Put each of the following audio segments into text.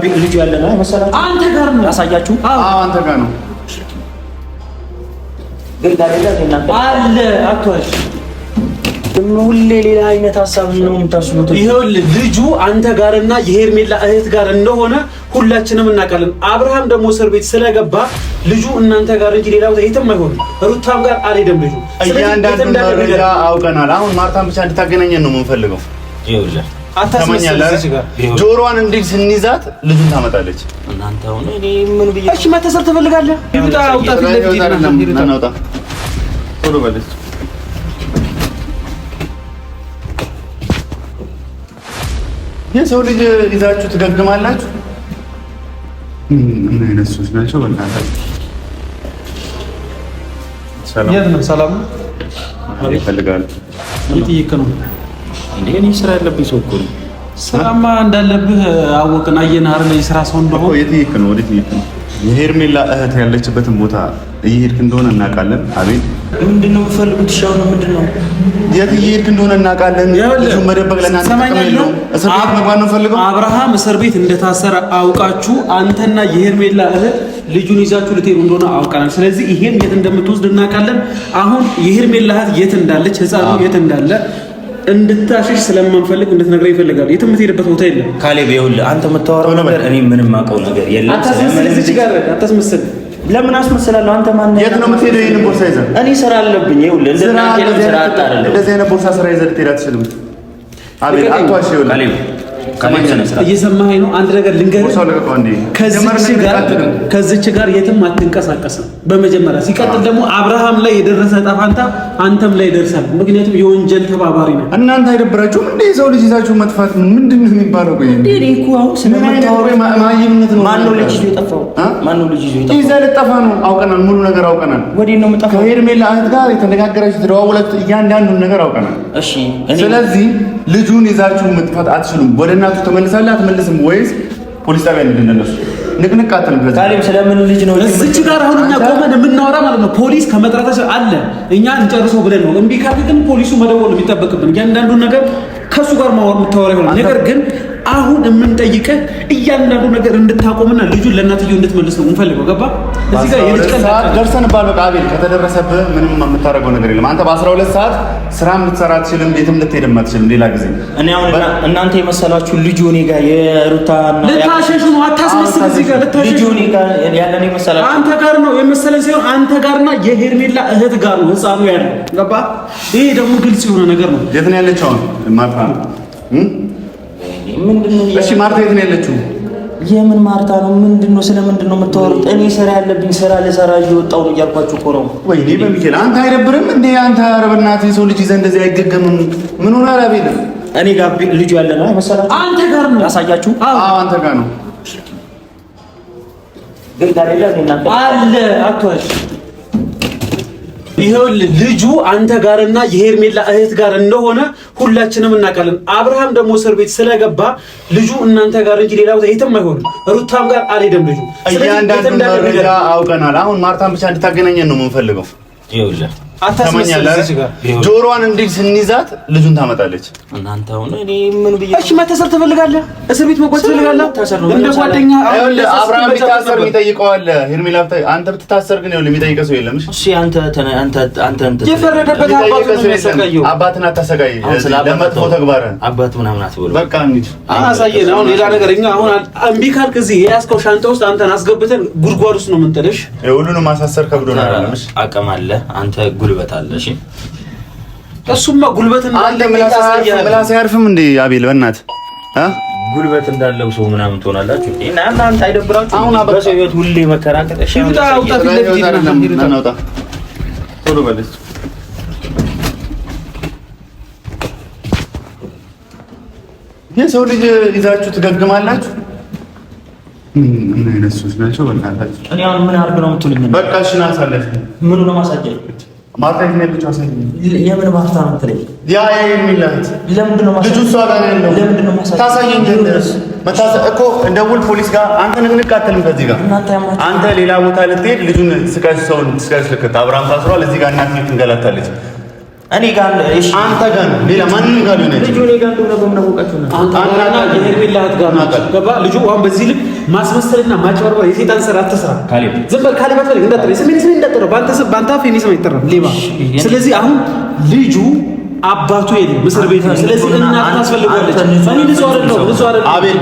ጋር ልጅ ያለ ነው መሰላችሁ? አንተ ጋር ነው ያሳያችሁ? አዎ አንተ ጋር ነው። ግን ታዲያ እናንተ አለ አትዋሽ። ሁሌ ሌላ አይነት ሀሳብ ነው የምታስቡት። ይኸውልህ ልጁ አንተ ጋርና የሄርሜላ እህት ጋር እንደሆነ ሁላችንም እናውቃለን። አብርሃም ደግሞ እስር ቤት ስለገባ ልጁ እናንተ ጋር እንጂ ሌላ ቦታ የትም አይሆንም። ሩታም ጋር አልሄደም ልጁ። እያንዳንዱን መረጃ አውቀናል። አሁን ማርታን ብቻ እንድታገናኘን ነው የምንፈልገው። ይኸውልህ ጆሮዋን እንዲህ ስንይዛት ልጁን ታመጣለች። እናንተ አሁን እኔ ምን ብዬ እሺ መተሰር ትፈልጋለህ? ይውጣ አውጣ ፊት ለፊት እናውጣ። ቶሎ በለች። የሰው ልጅ ይዛችሁ ትገግማላችሁ። ምን አይነት ሰዎች ናቸው? በእናታችሁ ሰላም። የት ነው ሰላም? ይፈልጋል እየጠየቅህ ነው እንዴ? እኔ ስራ ያለብኝ ሰው እኮ ነው። ስራማ እንዳለብህ አወቅን። አየንህ አይደል? የስራ ሰው እንደሆነ እኮ እየጠየቅህ ነው። ወዴት እየጠየቅህ ነው? የሄርሜላ እህት ያለችበትን ቦታ እየሄድክ እንደሆነ እናውቃለን። አቤል ምንድነው የምትፈልጉት? ሻው ነው ምንድነው? የት እየሄድክ እንደሆነ እናውቃለን። ልጁን መደበቅ ለእናንተ ጥቅም የለውም። እስር ቤት መግባት ነው ፈልገው። አብርሃም እስር ቤት እንደታሰረ አውቃችሁ አንተና የሄርሜላ እህት ልጁን ይዛችሁ ልትሄዱ እንደሆነ አውቃለን። ስለዚህ ይሄን የት እንደምትወስድ እናውቃለን። አሁን የሄርሜላ እህት የት እንዳለች፣ ህፃኑ የት እንዳለ እንድታሽሽ ስለማንፈልግ እንድትነግረኝ ይፈልጋል። የትም የምትሄድበት ቦታ የለም። ካሌብ ይኸውልህ፣ አንተ የምታወራው ነገር እኔ ምንም አውቀው ነገር የለም። አታስመስል። ለምን አስመስላለሁ? አንተ ማን ነህ? የት ነው የምትሄደው? ይሄን ቦርሳ ይዘህ? እኔ ስራ አለብኝ። ይኸውልህ እንደናንተ ስራ አጣራለሁ። እንደዚህ አይነት ቦርሳ ስራ ይዘህ ልትሄድ አትችልም። አቤል አትዋሽ። ይኸውልህ ካሌብ እየሰማኸኝ ነው? አንድ ነገር ልንገርህ፣ ከዚች ጋር የትም አትንቀሳቀስም በመጀመሪያ። ሲቀጥል ደግሞ አብርሃም ላይ የደረሰ ጣፋንታ አንተም ላይ ይደርሳል። ምክንያቱም የወንጀል ተባባሪ ነው። እናንተ አይደብራችሁም እንዴ? ሰው ልጅ ይዛችሁ መጥፋት ምንድን ነው የሚባለው? ቆይ እኔ እኮ አሁን ስለማታወራው ማይምነት ነው። ማን ነው ልጅ ይዞ የጠፋው? ማን ነው ልጅ ይዞ የጠፋው? ይዘህ ልጠፋ ነው። አውቀናል፣ ሙሉ ነገር አውቀናል። ወዴት ነው የምጠፋው? ከሄርሜላ እህት ጋር የተነጋገራችሁ ተደዋውላችሁ እያንዳንዱን ነገር አውቀናል። እሺ ስለዚህ ልጁን ይዛችሁ መጥፋት አትችሉም። ወደ እናቱ ተመልሳለህ አትመልስም? ወይስ ፖሊስ ጣቢያ እንደነሱ ንቅንቅ አትልም? ካሌብ ስለምን ልጅ ነው እዚች ጋር አሁን እኛ ቆመን የምናወራ ማለት ነው? ፖሊስ ከመጥራታችን አለ እኛ እንጨርሰው ብለን ነው። እምቢ ካልክ ግን ፖሊሱ መደወል የሚጠበቅብን እያንዳንዱን ነገር ከሱ ጋር የምታወራ ይሆናል። ነገር ግን አሁን የምንጠይቅህ እያንዳንዱ ነገር እንድታቆምና ልጁን ለእናትየው እንድትመልስ ነው የምንፈልገው። ገባ? እዚህ ጋር የልጅ ሰዓት ደርሰንባል። በቃ አቤል፣ ከተደረሰብህ ምንም የምታደርገው ነገር የለም። አንተ በ12 ሰዓት ስራም ልትሰራ አትችልም፣ ቤትም ልትሄድም አትችልም። ሌላ ጊዜ እኔ አሁን እናንተ የመሰላችሁ ልጁ እኔ ጋር የሩታና ልታሸሹ ነው። አታስመስል። እዚህ ጋር ልታሸሹ ልጁ እኔ ጋር ያለን የመሰላችሁ አንተ ጋር ነው የመሰለን ሲሆን አንተ ጋርና የሄርሜላ እህት ጋር ነው ህፃኑ ያለው። ገባ? ይሄ ደግሞ ግልጽ የሆነ ነገር ነው። የት ነው ያለችው አሁን ማርታ? ምንድነው? እሺ ማርታ የት ነው ያለችው? የምን ማርታ ነው? ምንድነው? ስለምንድነው የምታወሩት? እኔ ስራ ያለብኝ ስራ ልሰራ እየወጣሁ ነው እያልኳችሁ እኮ ነው። ወይኔ በሚካኤል አንተ አይደብርም እንዴ? አንተ ኧረ በእናትህ ሰው ልጅ ይዘህ እንደዚህ አይገገምም። ምን ሆነ? አቤል እኔ ጋር ልጁ ያለ ነው መሰላችሁ? አንተ ጋር ነው ያሳያችሁ? አዎ አንተ ጋር ነው። ግን ታዲያ እናንተ አለ አትዋሽ። ይኸውልህ ልጁ አንተ ጋርና የሄርሜላ እህት ጋር እንደሆነ ሁላችንም እናውቃለን። አብርሃም ደግሞ እስር ቤት ስለገባ ልጁ እናንተ ጋር እንጂ ሌላ ቦታ የትም አይሆንም። ሩታም ጋር አልሄደም ልጁ። እያንዳንዱን መረጃ አውቀናል። አሁን ማርታን ብቻ እንድታገናኘን ነው የምንፈልገው። ይኸውልህ ጆሮዋን እንዲህ ስንይዛት ልጁን ታመጣለች። እናንተ አሁን እኔ ምን ብዬ እሺ መታሰር ትፈልጋለህ? እስር ቤት መቆየት ትፈልጋለህ? እንደ ጓደኛ አብርሃም ቢታሰር የሚጠይቀው አለ። ሄርሜላ አንተ ብትታሰር ግን ይኸውልህ የሚጠይቀው ሰው የለም። እሺ አንተ የፈረደበት አባትን አታሰቃይ። ለመጥፎ ተግባር አባት ምናምን አትበሉ። በቃ እንሂድ አሳየን። አሁን ሌላ ነገር እኛ አሁን እምቢ ካልክ እዚህ የያዝከው ሻንጣ ውስጥ አንተን አስገብተን ጉድጓድ ውስጥ ነው የምንጥልሽ። ሁሉንም ማሳሰር ከብዶናል። አቅም አለ አንተ ጉልበት አለ። እሺ እሱማ ጉልበት እንዳለ ምላስ አያርፍም እንዴ? አቤል በእናትህ ጉልበት እንዳለው ሰው ምናምን ትሆናላችሁ እና እናንተ አይደብራችሁ? አሁን በሰው ህይወት ሁሌ መከራከር። እሺ አውጣ ፊት ለፊት እናውጣ። ቶሎ በለች። የሰው ልጅ ይዛችሁ ትገግማላችሁ። ምን አይነት ሰዎች ናቸው? በእናታችሁ እኔ አሁን ምን አድርግ ነው የምትሉኝ? በቃ እሺ ና አሳለፍ። ምኑ ነው ማሳጀል? ማርታ የት ነው ያለችው? አሳየኝ። የምን ማርታ ነው የምትለኝ? ያ የሚላት ለምንድን ነው ማሳጀል? ልጁ እሷ ጋር ነው ያለው። ለምንድን ነው ማሳጀል? ታሳየኝ። እኮ እንደውል ፖሊስ ጋር አንተ ንቅንቅ አትልም። ከዚህ ጋር አንተ ሌላ ቦታ ልትሄድ ልጁን ስቃይ ሰውን ስቃይ ልክት አብርሃም ታስሯል። እዚህ ጋር እናት ትንገላታለች። እኔ ጋር እሺ፣ አንተ ጋር ነው፣ ሌላ ማንንም ጋር ሊሆን አይችልም። ልጁ እኔ ጋር እንደሆነ በምን አወቃችሁ ነው? አንተና የሄርሜላት ጋር ነው። ገባ? ልጁ አሁን በዚህ ልክ ማስመሰልና ማጭበርበር የሴጣን ስራ አትስራ። ካሌብ ዝም በል። ካሌብ አትበል። እንዳትረይ ስሜን እንዳትጠራ። ባንተ አፍ የኔ ስም አይጠራም ሌባ። ስለዚህ አሁን ልጁ አባቱ የለም እስር ቤት ነው። ስለዚህ እናት ታስፈልጋለች። እኔ ንጹህ አይደለሁም። አቤል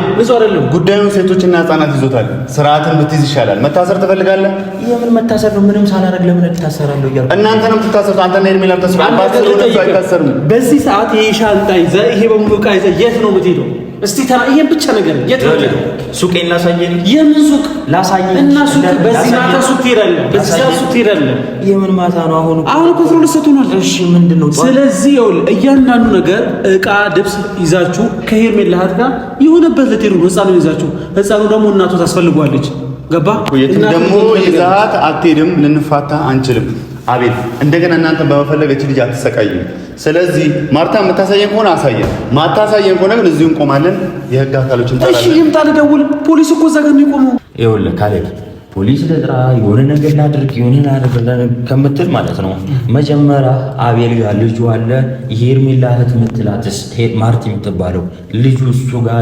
ጉዳዩን ሴቶችና ህፃናት ይዞታል። ስርዓትን ብትይዝ ይሻላል። መታሰር ትፈልጋለህ? የምን መታሰር ነው? ምንም ሳላደርግ ለምን እታሰራለሁ እያልኩ እናንተ ነው የምትታሰሩት። አንተና ሄርሜላ ተስፋ አባት ስለሆነ አይታሰርም። በዚህ ሰዓት ይሄ ሻንጣ ይዘህ ይሄ በሙሉ ዕቃ ይዘህ የት ነው የምትሄደው? እስቲ ተራ ይሄን ብቻ ነገር የት ነው የምትሄደው? ሱቄን ላሳየኝ። የምን ሱቅ ላሳየኝ? እና ሱቅ በዚህ ማታ ሱቅ ትሄዳለህ። በዚህ ሰዓት ሱቅ ትሄዳለህ። የምን ማታ ነው? አሁን ኮንትሮል ሰጥቶናል። እሺ ምንድነው? ስለዚህ ይኸውልህ እያንዳንዱ ነገር ዕቃ ልብስ ይዛችሁ ከሄርሜላት ጋር የሆነበት ልትሄዱ ነው። ህፃኑን ይዛችሁ፣ ህፃኑ ደግሞ እናቱ ታስፈልጓለች። ገባ? የትም ደግሞ ይዛት አትሄድም። ልንፋታ አንችልም። አቤል እንደገና እናንተ በመፈለግ እቺ ልጅ አትሰቃይም። ስለዚህ ማርታ የምታሳየን ከሆነ አሳየን፣ ማታሳየን ከሆነ ግን እዚሁ እንቆማለን። የህግ አካሎችን እሺ ይምጣ፣ ልደውል። ፖሊስ እኮ እዛ ጋር ነው የቆመው። ይኸውልህ ካሌብ ፖሊስ ልጥራ የሆነ ነገር ላድርግ የሆነ ነገር ከምትል ማለት ነው መጀመሪያ አቤል ጋር ልጁ አለ። የሄርሜላ እህት የምትላትስ ማርቲ የምትባለው ልጁ እሱ ጋር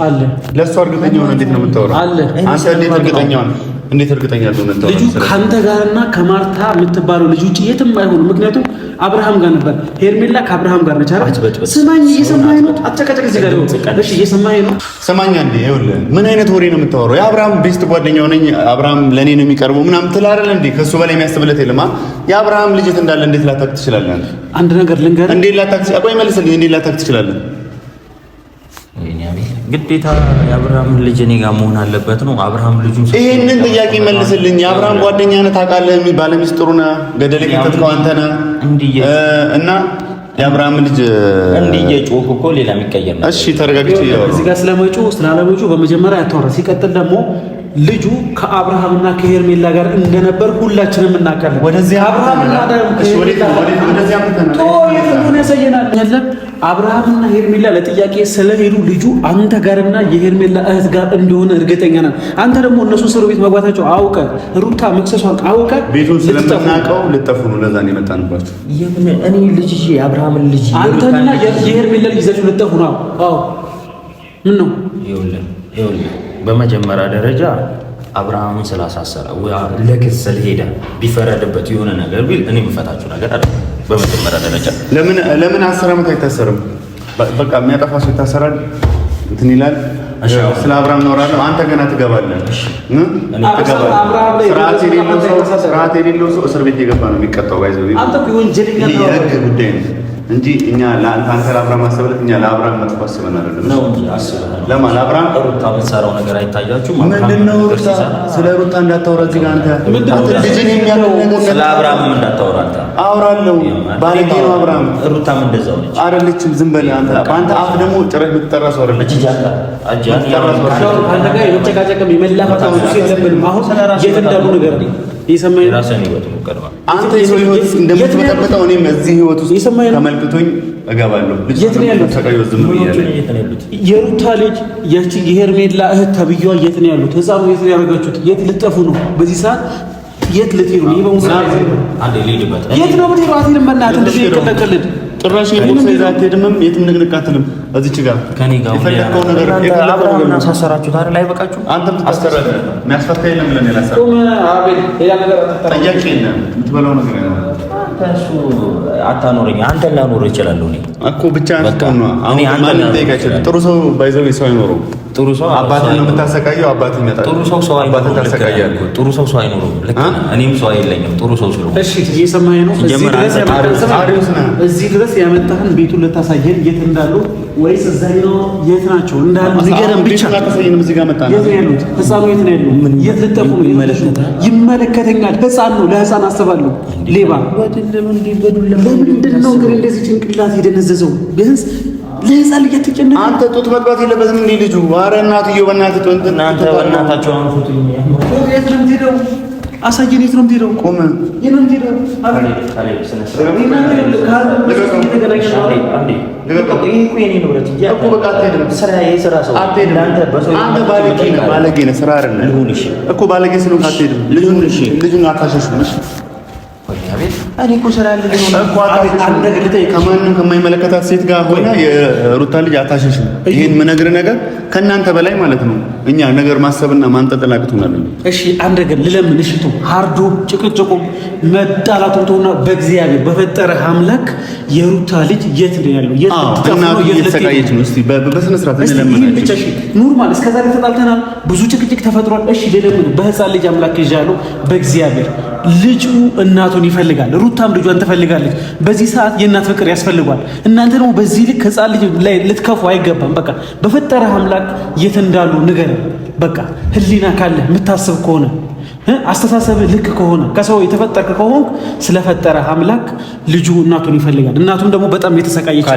አለ። ለእሱ እርግጠኛ ሆነ እንዴት ነው የምታወራው? አንተ እንዴት እርግጠኛ ሆነ? እንዴት እርግጠኛ ነው ልጁ ካንተ ጋርና ከማርታ የምትባለው ልጅ ውጪ የትም አይሆንም። ምክንያቱም አብርሃም ጋር ነበር፣ ሄርሜላ ከአብርሃም ጋር ነች አይደል? ስማኝ፣ እየሰማኸኝ ነው? አጨቃጨቅ እዚህ ጋር ነው። እሺ እየሰማኸኝ ነው? ስማኝ አንዴ። ይኸውልህ ምን አይነት ወሬ ነው የምታወራው? የአብርሃም ቤስት ጓደኛው ነኝ፣ አብርሃም ለኔ ነው የሚቀርበው ምናምን ትል አይደል እንዴ? ከሱ በላይ የሚያስብለት የለም። የአብርሃም ልጅ እንዳለ እንዴት ላታክ ትችላለህ? አንድ ነገር ልንገርህ። እንዴት ላታክ ቆይ መልስልኝ። እንዴት ላታክ ትችላለህ? ግዴታ የአብርሃም ልጅ እኔ ጋር መሆን አለበት ነው? አብርሃም ልጁ ይሄንን ጥያቄ መልስልኝ። የአብርሃም ጓደኛ ነህ ታውቃለህ፣ ባለ ሚስጥሩ ነህ፣ ገደል የከተትከው አንተ ነህ እና የአብርሃም ልጅ እንዲህ እየጮህ እኮ ሌላ የሚቀየር ነው። እሺ ተረጋግቼ እዚህ ጋር ስለመጮህ ስላለመጮህ በመጀመሪያ ያተወራ። ሲቀጥል ደግሞ ልጁ ከአብርሃምና ከሄርሜላ ጋር እንደነበር ሁላችንም እናውቃለን። ወደዚህ አብርሃምና አብርሃምና ሄርሜላ ለጥያቄ ስለሄዱ ልጁ አንተ ጋርና የሄርሜላ እህት ጋር እንደሆነ እርግጠኛ ነን። አንተ ደግሞ እነሱ እስር ቤት መግባታቸው አውቀ ሩታ መክሰሷን አውቀ ቤቱን ስለምናውቀው ልጠፉ ነው። ለዛ ነው የመጣንባቸው። እኔ ልጅ የአብርሃምን ልጅ አንተና የሄርሜላ ልጅ ይዛችሁ ልጠፉ ነው? አዎ ምን ነው? ይኸውልህ በመጀመሪያ ደረጃ አብርሃምን ስላሳሰረ ለክስ ስለሄደ ቢፈረድበት የሆነ ነገር ቢል እኔ የምፈታችሁ ነገር አለ። በመጀመሪያ ደረጃ ለምን 10 ዓመት አይታሰርም? በቃ የሚያጠፋ ሰው ይታሰራል እንትን ይላል። ስለ አብርሃም እናወራለን። አንተ ገና ትገባለህ። ስርዓት የሌለው ሰው እስር ቤት የገባ ነው የሚቀጣው። ባይዘው የህግ ጉዳይ ነው እንጂ እኛ ለአንተ ለአብርሃም አስበለት እኛ ለአብርሃም መጥፎ አስበን አይደለም ነው እንጂ አስበህ ለማን ለአብርሃም ሩታ የምትሰራው ነገር አይታያችሁም? ምንድነው ሩታ? ስለ ሩታ እንዳታወራ እዚህ ጋር አንተ ልጅን የሚያለው ነገር ስለ አብርሃም እንዳታወራ አንተ። አውራለሁ ባለጌ ነው አብርሃም። ሩታም እንደዛው ነች አይደለችም? ዝም በል አንተ። በአንተ አፍ ደግሞ ጭራሽ የምትጠራሰው አይደለች። አንተ ጋር የመጨቃጨቅም የመላፋት የለብንም። አሁን የት እንዳሉ ነገር ይሰማኝ ራስን ይወጥ ነው ቀርባ አንተ የሰው ህይወት እንደምትመጠበጠው እኔም እዚህ ህይወት ውስጥ ተመልክቶኝ እገባለሁ። የት ነው ያሉት? የሩታ ልጅ ያቺ የሄርሜላ እህት ተብዬዋ የት ነው ያሉት? ህፃኑ የት ነው ያደረጋችሁት? የት ልጠፉ ነው? በዚህ ሰዓት የት ልትሄዱ ነው? ይበሙና አንዴ ልሂድበት። የት ነው የምትሄዱ? አትሄድም። በእናትህ እንደዚህ ይቀለቀልድ ጭራሽ የሞት ይዛ አትሄድምም። የትም ንቅንቅ አትልም። እዚች ጋር ከኔ ጋር የፈለከው ነገር አብርሃምና ሳሰራችሁት አይደል? አይበቃችሁ? አንተም ታስተራለ የሚያስፈታ የለም ብለን ያላሰራ አቤል ሌላ ነገር ጠያቂ የለም። የምትበላው ነገር የለም። እሱ አታኖረኝ። አንተ ላኖር እችላለሁ እኔ እኮ ብቻ አንተና አሁን ማንም ጠይቃችሁ ጥሩ ሰው ባይዘው ሰው አይኖረው። ጥሩ ሰው አባትን ነው የምታሰቃየው። አባትን ይመጣል። ጥሩ ሰው ሰው አይኖርም። ጥሩ ሰው ሰው አይኖርም። ልክ እኔም ሰው አይለኝም። ጥሩ ሰው ስለሆነ እሺ፣ እየሰማኸኝ ነው? እዚህ ድረስ ያመጣህን ቤቱን ልታሳየን የት እንዳሉ ወይስ እዛኛው የት ናቸው እንዳሉ ንገረን ብቻ። እዚህ ጋር መጣ የት ነው ያሉት? ህፃኑ የት ነው ያለው? የት ልጠፉ ነው? ይመለከተኛል። ህፃን ነው። ለህፃን አስባለሁ። ሌባ ለምንድን ነው ግን እንደዚህ ጭንቅላት የደነዘዘው? ቢያንስ ለህፃን ልጅ ተጨነቀ። አንተ ጡት መጥባት የለበትም እንዴ ልጁ? ኧረ እናትዬው በእናትህ ጡት እናንተ በእናታችሁ አሁን ፎቶ የት ነው የምትሄደው? አሳየን። የት ነው የምትሄደው? ቆመ። የት ነው የምትሄደው? ባለጌ ነህ። ስራ አይደለም እኮ ባለጌ ስለሆንክ አትሄድም። ልጁን አታሸሹም። በእግዚአብሔር እኔ እኮ ስራ ያለ ከማንም ከማይመለከታት ሴት ጋር ሆነ የሩታ ልጅ አታሸሽም። ይሄን ምነግር ነገር ከእናንተ በላይ ማለት ነው። እኛ ነገር ማሰብና ማንጠልጠል አቅቶናል። እሺ አንድ ነገር ልለምን። እሺ ቶ ሃርዶ ጭቅጭቁ መጣላቱ ተውና በእግዚአብሔር በፈጠረ አምላክ የሩታ ልጅ የት ነው ያለው? የት እናቱ እየተሰቃየች ነው። እስቲ በስነ ስርዓት እንለምናለን። እሺ ኖርማል እስከዛሬ ተጣልተናል፣ ብዙ ጭቅጭቅ ተፈጥሯል። እሺ ልለምን። በህፃን ልጅ አምላክ ይዣለሁ። በእግዚአብሔር ልጁ እናቱን ይፈልጋል፣ ሩታም ልጇን ትፈልጋለች። በዚህ ሰዓት የእናት ፍቅር ያስፈልጓል። እናንተ ደግሞ በዚህ ልክ ህፃን ልጅ ላይ ልትከፉ አይገባም። በቃ በፈጠረ አምላክ የት እንዳሉ ንገር። በቃ ህሊና ካለ የምታስብ ከሆነ አስተሳሰብ ልክ ከሆነ ከሰው የተፈጠርክ ከሆንክ ስለፈጠረ አምላክ ልጁ እናቱን ይፈልጋል። እናቱም ደግሞ በጣም የተሰቃየች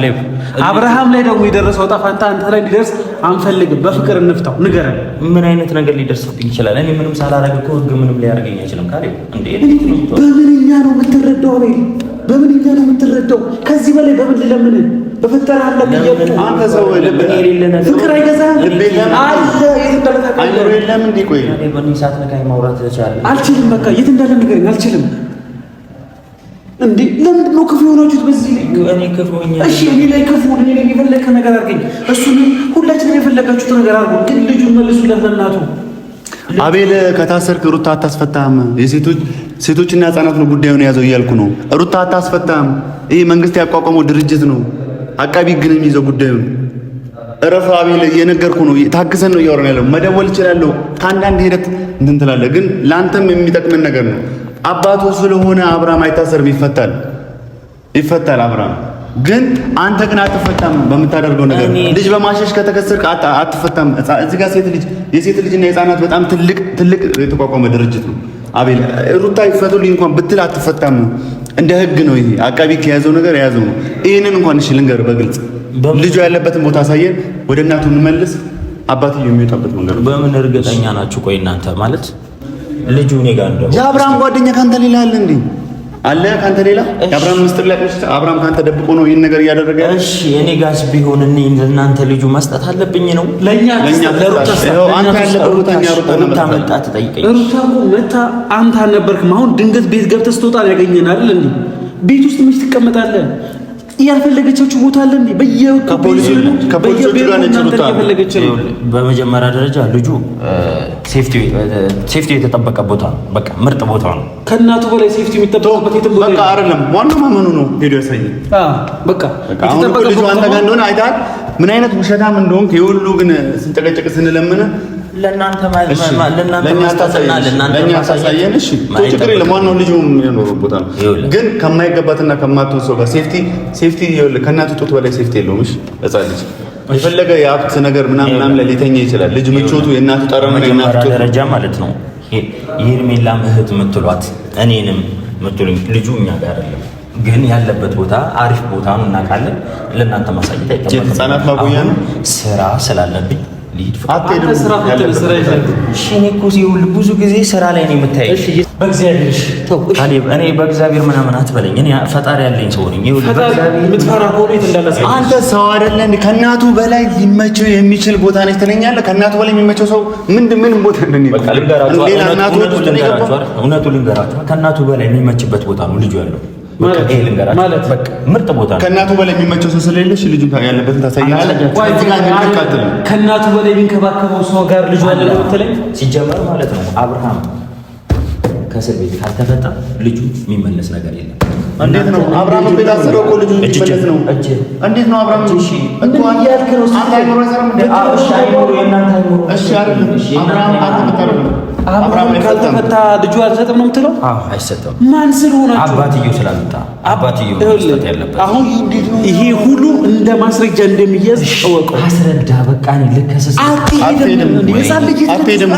አብርሃም ላይ ደግሞ የደረሰው ዕጣ ፈንታ አንተ ላይ ሊደርስ አንፈልግም። በፍቅር እንፍታው። ንገረን። ምን አይነት ነገር ሊደርስብኝ ይችላል? እኔ ምንም ሳላረግ እኮ ህግ ምንም ሊያደርገኝ አይችልም። ካሌብ እንዴ በምንኛ ነው የምትረዳው? አቤል በምንኛ ነው የምትረዳው? ከዚህ በላይ በምን ልለምን? በፈጠረ አምላክ ይየቁ። አንተ ሰው ልብህ የሌለ ነገር ፍቅር አይገዛም አለ። የት እንዳለ ታውቃለህ? አይደለም እንዴ? ቆይ እኔ በእኔ ሰዓት ነካኝ ማውራት እችላለሁ። አልችልም። በቃ የት እንዳለ ንገረኝ። አልችልም። እንዴ ለምንድን ነው ክፉ የሆናችሁት በዚህ ላይ? እኔ ክፉ ሆኜ እሺ እኔ ላይ ክፉ እኔ ላይ የፈለከ ነገር አድርገኝ። እሱን ሁላችንም የፈለጋችሁት ነገር አድርጉ። ግን ልጁን መልሱለት ለእናቱ። አቤል ከታሰርክ ሩታ አታስፈታም። ሴቶችና ህጻናት ነው ጉዳዩን የያዘው እያልኩ ነው። ሩታ አታስፈታም። ይህ መንግስት ያቋቋመው ድርጅት ነው። አቃቢ ግን የሚይዘው ጉዳዩን እረፍ። አቤል እየነገርኩ ነው። ታግሰን ነው እያወራን ያለው። መደወል እችላለሁ። ከአንዳንድ ሂደት እንትን ትላለህ፣ ግን ለአንተም የሚጠቅምን ነገር ነው። አባቱ ስለሆነ አብርሃም አይታሰርም፣ ይፈታል አብርሃም። ግን አንተ ግን አትፈታም። በምታደርገው ነገር ልጅ በማሸሽ ከተከሰርክ አትፈታም። እዚህ ጋር የሴት ልጅና የህፃናት በጣም ትልቅ የተቋቋመ ድርጅት ነው። አቤል ሩታ ይፈቱልኝ እንኳን ብትል አትፈታም። እንደ ህግ ነው ይሄ። አቃቢ ከያዘው ነገር የያዘው ነው። ይሄንን እንኳን እሺ ልንገር በግልጽ ልጁ ያለበትን ቦታ አሳየን፣ ወደ እናቱ እንመልስ። አባትዬው የሚወጣበት መንገድ ነው። በምን እርግጠኛ ናችሁ? ቆይ እናንተ ማለት ልጁ እኔ ጋር እንደው የአብርሃም ጓደኛ ካንተ ሌላ አለ እንዴ? አለ ካንተ ሌላ? የአብርሃም ምስጢር ላይ አብርሃም ካንተ ደብቆ ነው ይሄን ነገር እያደረገ ያለው? እሺ እኔ ጋርስ ቢሆን እኔ እናንተ ልጁ መስጠት አለብኝ ነው? ለኛ ለሩታ አንተ ያለበት ቦታኛ ሩታ መጣ ተጠይቀኝ። ሩታ እኮ መጣ አንተ አልነበርክም። አሁን ድንገት ቤት ገብተህ ስትወጣ ያገኘናል እንዴ? ቤት ውስጥ ምን ትቀመጣለህ? ያልፈለገችው ቦታ አለ እንዴ? ከፖሊሶቹ ጋር ነች ሩታ። በመጀመሪያ ደረጃ ልጁ ሴፍቲ የተጠበቀ ቦታ ነው። በቃ ምርጥ ቦታ ነው። ከእናቱ በላይ ሴፍቲ የሚጠበቅበት የትም ቦታ በቃ አይደለም። ዋናው ማመኑ ነው። ሄዶ ያሳየኝ። በቃ አሁን ልጁ አንተ ጋር እንደሆነ አይተሃል። ምን አይነት ውሸታም እንደሆንክ የሁሉ ግን ስንጨቀጨቅ ስንለምነ ለእናንተ ማሳየን። እሺ ችግር የለም። ዋናው ልጁ የሚኖረው ቦታ ነው። ግን ከማይገባትና ከማትሆን ሰው ጋር ሴፍቲ ከእናቱ ጡት በላይ ሴፍቲ የለውም። እሺ ሕፃን ልጅ የፈለገ የሀብት ነገር ምናምን ላይ ሊተኛ ይችላል። ልጅ ምቾቱ የእናቱ ጠረን የእናቱ ደረጃ ማለት ነው። የሄርሜላም እህት የምትሏት እኔንም የምትሉኝ ልጁ እኛ ጋር አይደለም፣ ግን ያለበት ቦታ አሪፍ ቦታ ነው እናውቃለን። ለእናንተ ማሳየት አይጠበቅም። ህፃናት ማቆያ ነው። ስራ ስላለብኝ ብዙ ጊዜ ስራ ላይ ነው የምታየው። እኔ በእግዚአብሔር ምናምን አትበለኝ። እኔ ፈጣሪ ያለኝ ሰው ነኝ። አንተ ሰው አይደለ? ከእናቱ በላይ ሊመቸው የሚችል ቦታ ነች ትለኛለህ። ከእናቱ በላይ የሚመቸው ሰው ምን ቦታ እውነቱ ልንገራችሁ፣ ከእናቱ በላይ የሚመችበት ቦታ ነው ልጁ ያለው። ምርጥ ቦታ ነው። ከእናቱ በላይ የሚመቸው ሰው ስለሌለሽ ልጁ ያለበትን ታሳያለህ። ከእናቱ በላይ የሚንከባከበው ሰው ጋር ልጁ ያለ ነው የምትለኝ? ሲጀመር ማለት ነው አብርሃም ከእስር ቤት ካልተፈታ ልጁ የሚመለስ ነገር የለም። እንዴት ነው አብርሃም ቤት አስረው እኮ ልጁ የሚመለስ ነው? እንዴት ነው አብርሃም እያልክ ነው? አብርሃም ካልተፈታ ልጁ አልሰጥም ነው የምትለው? አይሰጥም። ማን ስለሆናችሁ? አባትየው ስላልመጣ አባትየው መስጠት ያለበት። አሁን ይሄ ሁሉ እንደ ማስረጃ እንደሚያዝ እወቀው። አስረዳ። በቃ እኔ ልከሰስ። አትሄድም።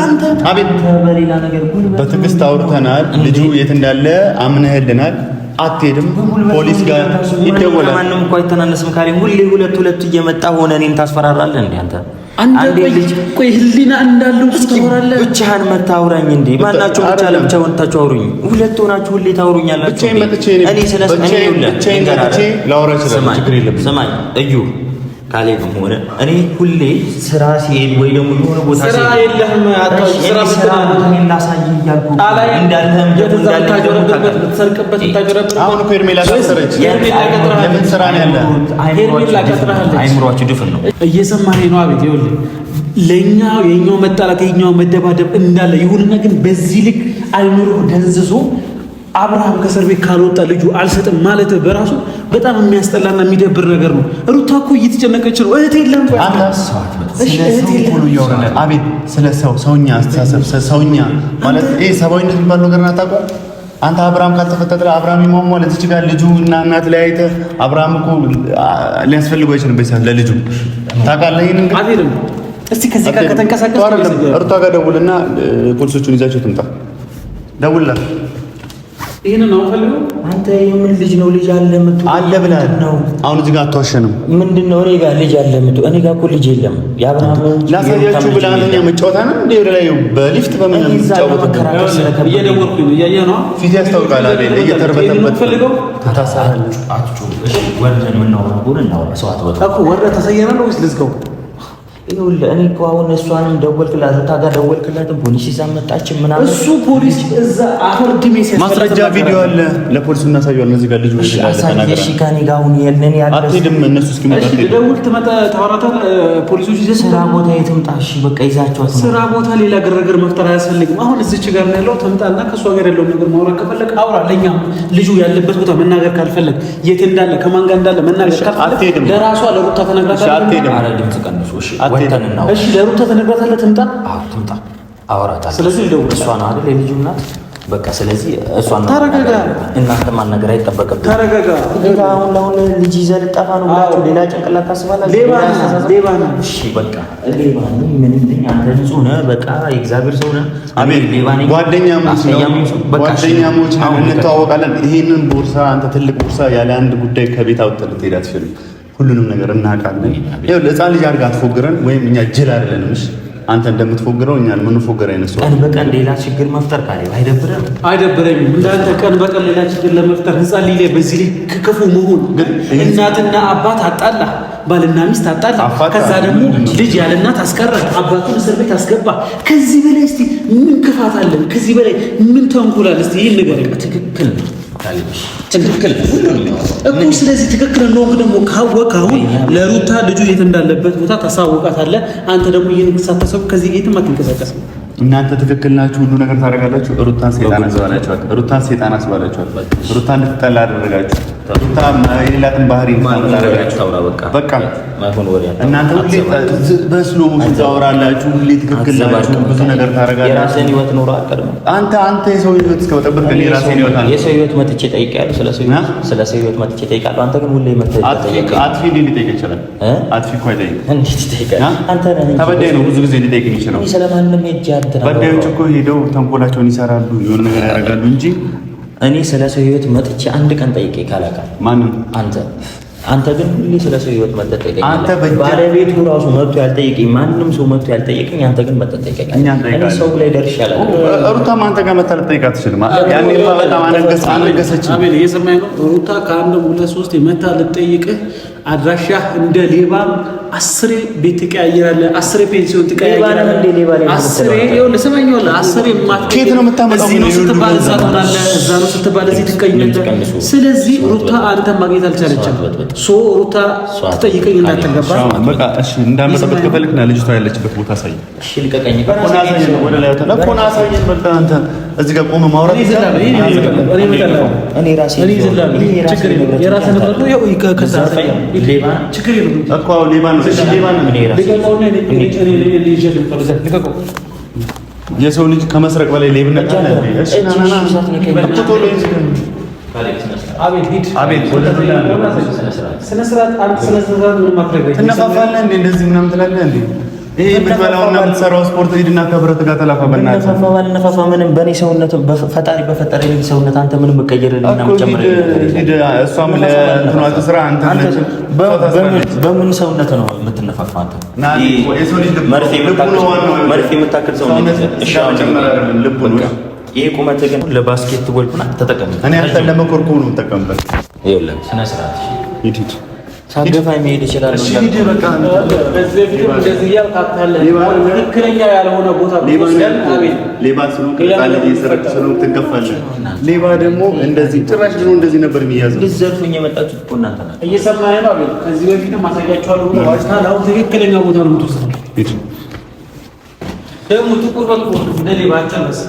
አቤት በሌላ ነገር በትዕግስት አውርተናል። ልጁ የት እንዳለ አምነህልናል። አትሄድም። ፖሊስ ጋር ይደወላል። ማንም እኮ አይተናነስም ካለኝ ሁሌ ሁለት እየመጣ ሆነ እኔን ታስፈራራለህ እንዴ አንተ? አንዴ ልጅ ቆይ ህሊና እንዳለው ትተወራለህ። ብቻህን መታውራኝ እንዴ? ማናችሁ ብቻ ለብቻ ወንታችሁ አውሩኝ። ሁለት ሆናችሁ ሁሌ ታውሩኛላችሁ። እኔ ስለሰማኝ ላውራ ይችላል። ችግር የለም። ስማኝ እዩ፣ ካሌብም ሆነ እኔ ሁሌ ስራ ሲሄድ ወይ ደግሞ የሆነ ቦታ ስራ የለህም ስራ ብትናምን ላሳይህ እያልኩ እንዳለህም አሁን እኮ ሄርሜላ ታሰረች። ለምን ስራ ነው ያለ? አይምሯችሁ ድፍን ነው። እየሰማኸኝ ነው? አቤት ይኸውልህ ለኛ የኛው መጣላት የኛው መደባደብ እንዳለ ይሁንና ግን በዚህ ልክ አይምሮ ደንዝዞ አብርሃም ከእስር ቤት ካልወጣ ልጁ አልሰጥም ማለት በራሱ በጣም የሚያስጠላና የሚደብር ነገር ነው። ሩታ እኮ እየተጨነቀች ነው። እህት የለም አቤት ስለ ሰውኛ አስተሳሰብ ሰውኛ ማለት ይሄ ሰብአዊነት የሚባል ነገር አታውቀውም አንተ። አብርሃም ካልተፈጠረ አብርሃም ይሟሟል እዚህ ጋር ልጁ እና እናት ለያይተህ አብርሃም እኮ ሊያስፈልገው አይችልም በሳት ለልጁ ታውቃለህ። ይሄንን አቤልም እስቲ ከዚህ ጋር ከተንቀሳቀስ ሩታ ጋር ደውልና ፖሊሶቹን ይዛቸው ትምጣ። ደውልላት። ይሄን ነው ፈልገው። አንተ የምን ልጅ ነው? ልጅ አለ አለ ብለህ ነው አሁን እዚህ ጋር አትዋሸንም። ምንድነው? እኔ ጋር ልጅ አለ እኔ ጋር እኮ ልጅ የለም። ያብራም ላሳያችሁ ብለህ አንተኛ መጫወታ ነው እንዴ? ወደ ላይ በሊፍት በምን ተጫወተ? እየደወልኩኝ ነው እያየህ ነው። ፊት ያስታውቃል አይደል? እየተርበተበት ፈልገው ታሳራለህ። እሺ ወርደን ምን ነው ሰው አትወጣ እኮ ወርደ ተሰየናል ወይስ ልዝጋው? ይኸውልህ እኔ እኮ አሁን እሷንም ደወልክላት ጋር ደወልክላትም ፖሊስ ይዛ መጣች ምናምን። እሱ ፖሊስ እዛ አፈርድሜ ማስረጃ ቪዲዮ አለ ለፖሊስ እናሳየዋለን። እዚህ ጋር ልጅ ነው ተናገረ። እሺ ካኒ ጋር አሁን የለን ያለ አትሄድም። እነሱ እስኪመጣ ደውል ትመጣ ታወራታል። ፖሊሶች ይዘህ ስራ ቦታ የትምጣ። እሺ በቃ ይዛቸዋት ስራ ቦታ ሌላ ግርግር መፍጠር አያስፈልግም። አሁን እዚች ጋር ነው ያለው። ትምጣና ከእሷ ጋር ያለውን ነገር ማውራት ከፈለግ አውራ። ለእኛም ልጁ ያለበት ቦታ መናገር ካልፈለግ የት እንዳለ ከማን ጋር እንዳለ መናገር ካልፈለግ ለራሷ ለሩታ ተነግራታለህ። አትሄድም። ኧረ ድምፅ ቀንሱ። እሺ ወተንና እሺ ለሩታ ተነግራታለህ። ትምጣ። አዎ ትምጣ። አወራታለሁ። ስለዚህ ደውል። እሷ ነው አይደል የልጁ እናት። በቃ ስለዚህ እሷ ነው። ተረጋጋ። እናንተ ማናገር አይጠበቅብኝ። ተረጋጋ። አሁን ልጅ ይዘህ ልጠፋ ነው ብላችሁ ሌላ ጭንቅላት ታስባላችሁ። ሌባ ነው። እሺ በቃ ሌባ ነው። ምን እንደኛ አንተ ንጹህ ነህ። በቃ የእግዚአብሔር ሰው ነህ። አሜን። ጓደኛሞች ነው እንተዋወቃለን። ይሄንን ቦርሳ አንተ ትልቅ ቦርሳ ያለ አንድ ጉዳይ ከቤት አውጥተህ ልትሄድ አትችልም። ሁሉንም ነገር እናውቃለን። ይኸው ለሕፃን ልጅ አድርገህ አትፎግረን፣ ወይም እኛ ጅል አይደለንም። እሺ አንተ እንደምትፎግረው እኛን የምንፎግር አይነት ሰው ቀን በቀን ሌላ ችግር መፍጠር ካለ አይደብርም? አይደብረኝም። እንዳንተ ቀን በቀን ሌላ ችግር ለመፍጠር ሕፃን ልጅ በዚህ ላይ ክፉ መሆን እናትና አባት አጣላ፣ ባልና ሚስት አጣላ፣ ከዛ ደግሞ ልጅ ያለ እናት አስቀረ፣ አባቱን እስር ቤት አስገባ። ከዚህ በላይ እስቲ ምን ክፋት አለን? ከዚህ በላይ ምን ተንኮላል? እስቲ ይህን ንገረኝ። ትክክል ነው ትክክል እኮ። ስለዚህ ትክክል ነው ደግሞ ካወቅህ አሁን ለሩታ ልጁ የት እንዳለበት ቦታ ታሳውቃታለህ። አንተ ደግሞ ይህን ሳታሰቡ ከዚህ የትም አትንቀሳቀስም። እናንተ ትክክል ናችሁ፣ ሁሉ ነገር ታደርጋላችሁ። ሩታን ሴጣን አስባላችኋል። ሩታን ሴጣን አስባላችኋል። ሩታን እንድትጠላ አደረጋችሁ። ሩታ የሌላትን ባህሪ ታደረጋችሁ። በቃ እናንተ ሁሌ በስሎ ታወራላችሁ፣ ሁሌ ትክክል ናችሁ፣ ብዙ ነገር ታደርጋላችሁ። የራስህን ህይወት ኖሮ አቀርም አንተ የሰው ህይወት እስከመጠበቅ ግን የራስህን ህይወት አለ። የሰው ህይወት መጥቼ ጠይቄያለሁ፣ ስለ ሰው ህይወት መጥቼ ጠይቃለሁ። አንተ ግን ሁሌ መጥተህ አጥፊ እንዴት ሊጠይቅ ይችላል? አጥፊ እኮ አይጠይቅም። እንዴት ይጠይቃል? አንተ ነህ ተበዳይ ነው ብዙ ጊዜ ሊጠይቅ የሚችለው። ስለማንም ሄጄ በዳዮች እኮ ሄደው ተንኮላቸውን ይሰራሉ፣ የሆነ ነገር ያደርጋሉ እንጂ እኔ ስለ ሰው ህይወት መጥቼ አንድ ቀን ጠይቄ ካላውቃል። ማንም አንተ ግን ሁሌ ስለ ሰው ህይወት መጥተህ ጠይቀኛለህ። ባለቤቱ ራሱ መጥቶ ያልጠየቀኝ ማንም ሰው መጥቶ ያልጠየቀኝ አንተ ግን መጥተህ ጠይቀኛለህ። እኔ ሰው ላይ ደርሻለሁ። ሩታም አንተ ጋር መጥተህ ልትጠይቅ አትችልም። ያኔ በጣም አነገሰች። አቤል እየሰማኸኝ ነው? ሩታ ከአንድም ሁለት ሶስት መጥተህ ልትጠይቅህ አድራሻ እንደ ሌባ 10 ቤት ትቀያየራለህ፣ 10 ፔንሲዮን ትቀያየራለህ። 10 ይኸውልህ ስማኝ፣ ይኸውልህ 10 ከየት ነው የምታመጣው? እዚህ ነው ስትባል እዛ ትሆናለህ፣ እዛ ነው ስትባል እዚህ ትቀኛለህ። ስለዚህ ሩታ አንተን ማግኘት አልቻለችም። ሩታ ትጠይቀኝ እንዳትገባ በቃ እሺ፣ እንዳመጣበት ከፈለግና ልጅቷ ያለችበት ቦታ አሳየኝ። እሺ ልቀቀኝ። ወደ ላይ ወጣ እኮ ነው አሳየኝ። በቃ አንተ እዚህ ጋር ቆመህ ማውራት ይችላል። እኔ ራሴ የራስህን ንብረት ነው። ይኸው ከዛ ሌባ ችግር የለም እኮ ሌባ ነው። የሰው ልጅ ከመስረቅ በላይ ሌብነት አለ። እሺ ትነፋፋለህ እንዴ? እንደዚህ ምናምን ትላለህ እንዴ? ይሄ የምትበላውና የምትሰራው ስፖርት ሂድና ከብረት ጋር ተላፋ። በእናትህ ነፋፋ ምንም በእኔ ሰውነት ፈጣሪ በፈጠረ ሰውነት አንተ ምንም መቀየርና መጨመር እሷም ለእንትኗ ስራ አንተ በምን ሰውነት ነው የምትነፋፋ? አንተ መርፌ የምታክል ሰውነት ልቡ ነው። ይሄ ቁመትህ ግን ለባስኬትቦል ተጠቀም። እኔ አንተን ለመኮርኮም ነው የምጠቀምበት። ይኸውልህ ስነ ስርዓት ሳገፋኝ መሄድ ይችላል። እሺ ሂድ በቃ በዚህ ቪዲዮ እንደዚህ ያልካታለህ ትክክለኛ ያልሆነ ቦታ ወስደን አቤት ሌባ ስለሆንክ ቃል እየሰረክ ስለሆንክ ትገፋለህ። ሌባ ደግሞ እንደዚህ ጭራሽ ድሮ እንደዚህ ነበር የሚያዘው። ልዘርፉኝ የመጣችሁት እኮ እናንተ ናችሁ። እየሰማኸኝ ነው አቤት? ከዚህ በፊት ማሳያችኋለሁ ብሎ ዋሽታል። አሁን ትክክለኛ ቦታ ነው የምትወስደው። ደግሞ ጥቁር በጥቁር እንደ ሌባ አትመስ